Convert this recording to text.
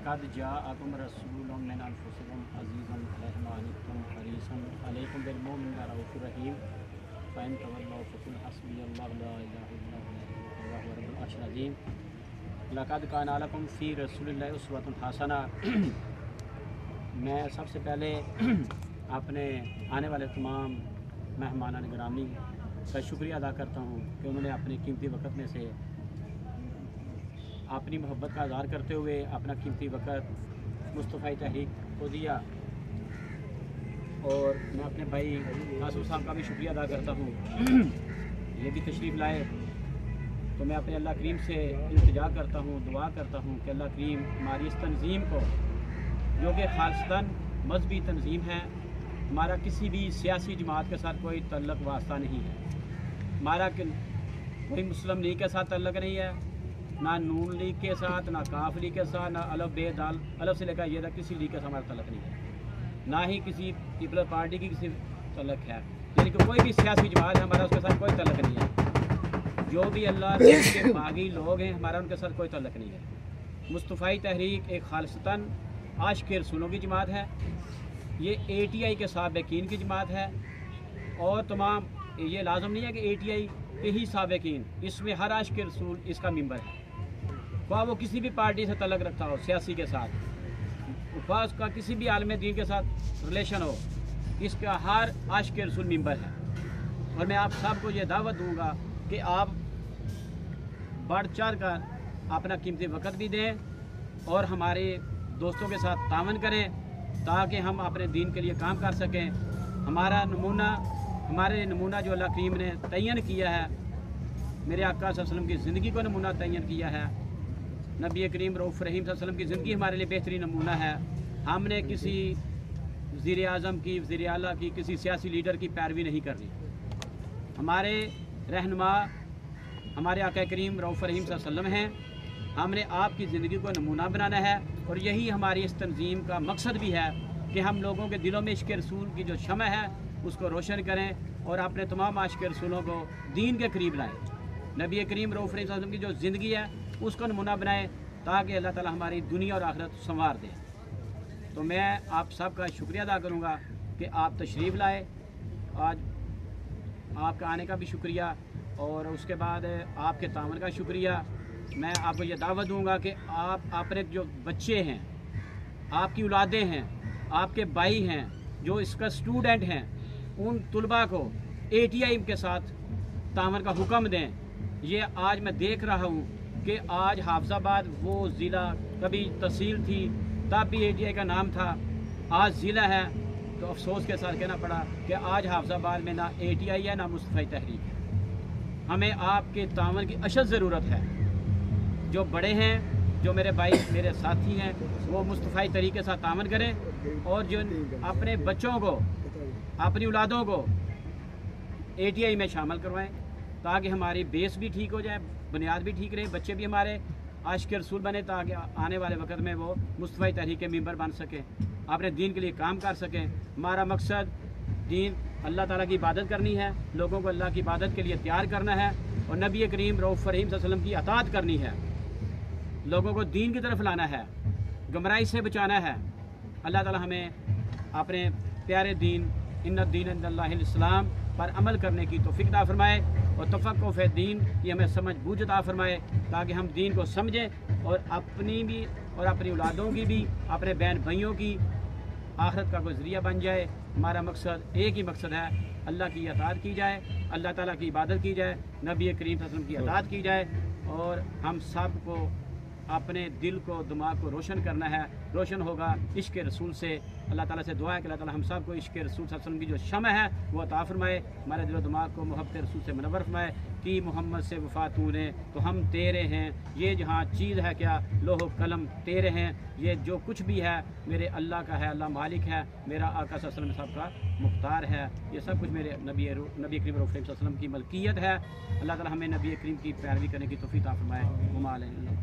लक़द जाअकुम रसूलुम मिन अनफुसिकुम अज़ीज़ुन अलैहि मा अनित्तुम हरीसुन अलैकुम बिल मुमिनीना रऊफ़ुर रहीम फ़इन तवल्लव फ़क़ुल हस्बियल्लाहु ला इलाहा इल्ला हुवा रब्बुल अर्शिल अज़ीम। लक़द काना लकुम फ़ी रसूलिल्लाहि उस्वतुन हसना। मैं सबसे पहले अपने आने वाले तमाम मेहमानान गिरामी का शुक्रिया अदा करता हूँ कि उन्होंने अपने कीमती वक़्त में से अपनी मोहब्बत का इज़हार करते हुए अपना कीमती वक़्त मुस्तफ़ा तहरीक को दिया। और मैं अपने भाई नासूर साहब का भी शुक्रिया अदा करता हूँ, ये भी तशरीफ़ लाए। तो मैं अपने अल्लाह करीम से इल्तिजा करता हूँ, दुआ करता हूँ कि अल्लाह करीम हमारी इस तंज़ीम को, जो कि खालिस्तन मजहबी तंज़ीम है, हमारा किसी भी सियासी जमात के साथ कोई तल्लुक़ वास्ता नहीं है, हमारा कोई मुस्लिम लीग के साथ तल्लुक़ नहीं है, ना नून लीग के साथ, ना काफ लीग के साथ, ना अलफ बे दाल अलफ से लेकर ये तक किसी लीग के साथ हमारा तल्लुक़ नहीं है, ना ही किसी पीपल्स पार्टी की किसी तल्लुक़ है। यानी कि कोई भी सियासी जमात है हमारा उसके साथ कोई तल्लुक़ नहीं है। जो भी अल्लाह के बागी लोग हैं हमारा उनके साथ कोई तल्लुक़ नहीं है। मुस्तफ़ा तहरीक एक खालिस्तन आशिक़ रसूलों की जमात है, ये ATI के साबिक़ीन की जमात है। और तमाम ये लाजम नहीं है कि ATI के ही साबिक़ीन, इसमें हर आशिक़ रसूल इसका मेंबर है, ख्वाह वो किसी भी पार्टी से तल्लुक़ रखता हो सियासी के साथ, ख्वाह उसका किसी भी आलम दीन के साथ रिलेशन हो, इसका हर आशिक़ रसूल मेंबर है। और मैं आप सबको ये दावत दूँगा कि आप बढ़ चढ़ कर अपना कीमती वक़्त भी दें और हमारे दोस्तों के साथ तावन करें ताकि हम अपने दीन के लिए काम कर सकें। हमारे नमूना जो अल्लाह करीम ने तयन किया है, मेरे आका सल्लल्लाहु अलैहि वसल्लम की ज़िंदगी को नमूना तयन किया है। नबी करीम रऊफ़ रहीम सल्लल्लाहु अलैहि वसल्लम की ज़िंदगी हमारे लिए बेहतरीन नमूना है। हमने किसी वज़ीर आज़म की, वज़ीर आला की, किसी सियासी लीडर की पैरवी नहीं करनी। हमारे रहनुमा हमारे आका करीम रऊफ़ रहीम सल्लल्लाहु अलैहि वसल्लम हैं। हमने आपकी ज़िंदगी को नमूना बनाना है और यही हमारी इस तंज़ीम का मकसद भी है कि हम लोगों के दिलों में इश्क़ रसूल की जो शमअ है उसको रोशन करें और अपने तमाम आशिक़ रसूलों को दीन के करीब लाएँ। नबी करीम रऊफ़ रहीम सल्लल्लाहु अलैहि वसल्लम की जो ज़िंदगी है उसको नमूना बनाएं ताकि अल्लाह ताला हमारी दुनिया और आखिरत संवार दे। तो मैं आप सब का शुक्रिया अदा करूँगा कि आप तशरीफ़ लाए। आज आपका आने का भी शुक्रिया और उसके बाद आपके तावन का शुक्रिया। मैं आपको ये दावत दूंगा कि आप अपने जो बच्चे हैं, आपकी औलादें हैं, आपके भाई हैं, जो इसका स्टूडेंट हैं, उन तुलबा को ATI के साथ तावन का हुक्म दें। ये आज मैं देख रहा हूँ कि आज हाफिज़ाबाद वो ज़िला कभी तहसील थी तब भी ATI का नाम था, आज ज़िला है। तो अफसोस के साथ कहना पड़ा कि आज हाफिज़ाबाद में ना ATI है ना मुस्तफ़ा तहरीक है। हमें आपके तावन की अशद ज़रूरत है। जो बड़े हैं, जो मेरे भाई मेरे साथी हैं, वो मुस्तफ़ा तहरीक के साथ तावन करें और जो अपने बच्चों को, अपनी औलादों को ATI में शामिल करवाएं ताकि हमारी बेस भी ठीक हो जाए, बुनियाद भी ठीक रहे, बच्चे भी हमारे आशिक़ रसूल बने ताकि आने वाले वक्त में वो मुस्तफ़ा तहरीक के मेंबर बन सकें, अपने दीन के लिए काम कर सकें। हमारा मकसद दीन अल्लाह ताला की इबादत करनी है, लोगों को अल्लाह की इबादत के लिए तैयार करना है और नबी करीम रऊफ़ रहीम सल्लल्लाहु अलैहि वसल्लम की अताअत करनी है, लोगों को दीन की तरफ लाना है, गुमराही से बचाना है। अल्लाह ताला हमें अपने प्यारे दीन इन्ना दीन इंदल्लाहिल इस्लाम पर अमल करने की तौफ़ीक़ अता फरमाए और तफ़क्कुह फ़ी दीन की हमें समझ बूझ अता फरमाए ताकि हम दीन को समझें और अपनी भी और अपनी औलादों की भी, अपने बहन भाइयों की आखिरत का कोई ज़रिया बन जाए। हमारा मकसद एक ही मकसद है, अल्लाह की अताअत की जाए, अल्लाह ताला की इबादत की जाए, नबी करीम सल्लल्लाहु अलैहि वसल्लम की अताअत की जाए और हम सब को अपने दिल को, दिमाग को रोशन करना है। रोशन होगा इश्क़ रसूल से। अल्लाह ताला से दुआ है कि अल्लाह ताला हम सब को इश्क़ रसूल सल्लल्लाहु अलैहि वसल्लम की जो शमअ है वो अता फरमाए, हमारे दिल दिमाग को मोहब्बत रसूल से मुनव्वर फरमाए कि मोहम्मद से वफ़ा तूने तो हम तेरे हैं, ये जहाँ चीज़ है क्या लोहो कलम तेरे हैं, ये जो कुछ भी है मेरे अल्लाह का है, अल्लाह मालिक है, मेरा आका सल्लल्लाहु अलैहि वसल्लम साहब का मुख्तार है, ये सब कुछ मेरे नबी करीम रऊफ़ रहीम सल्लल्लाहु अलैहि वसल्लम की मलकियत है। अल्लाह ताला हमें नबी करीम की पैरवी करने की तौफ़ीक़ अता फरमाए।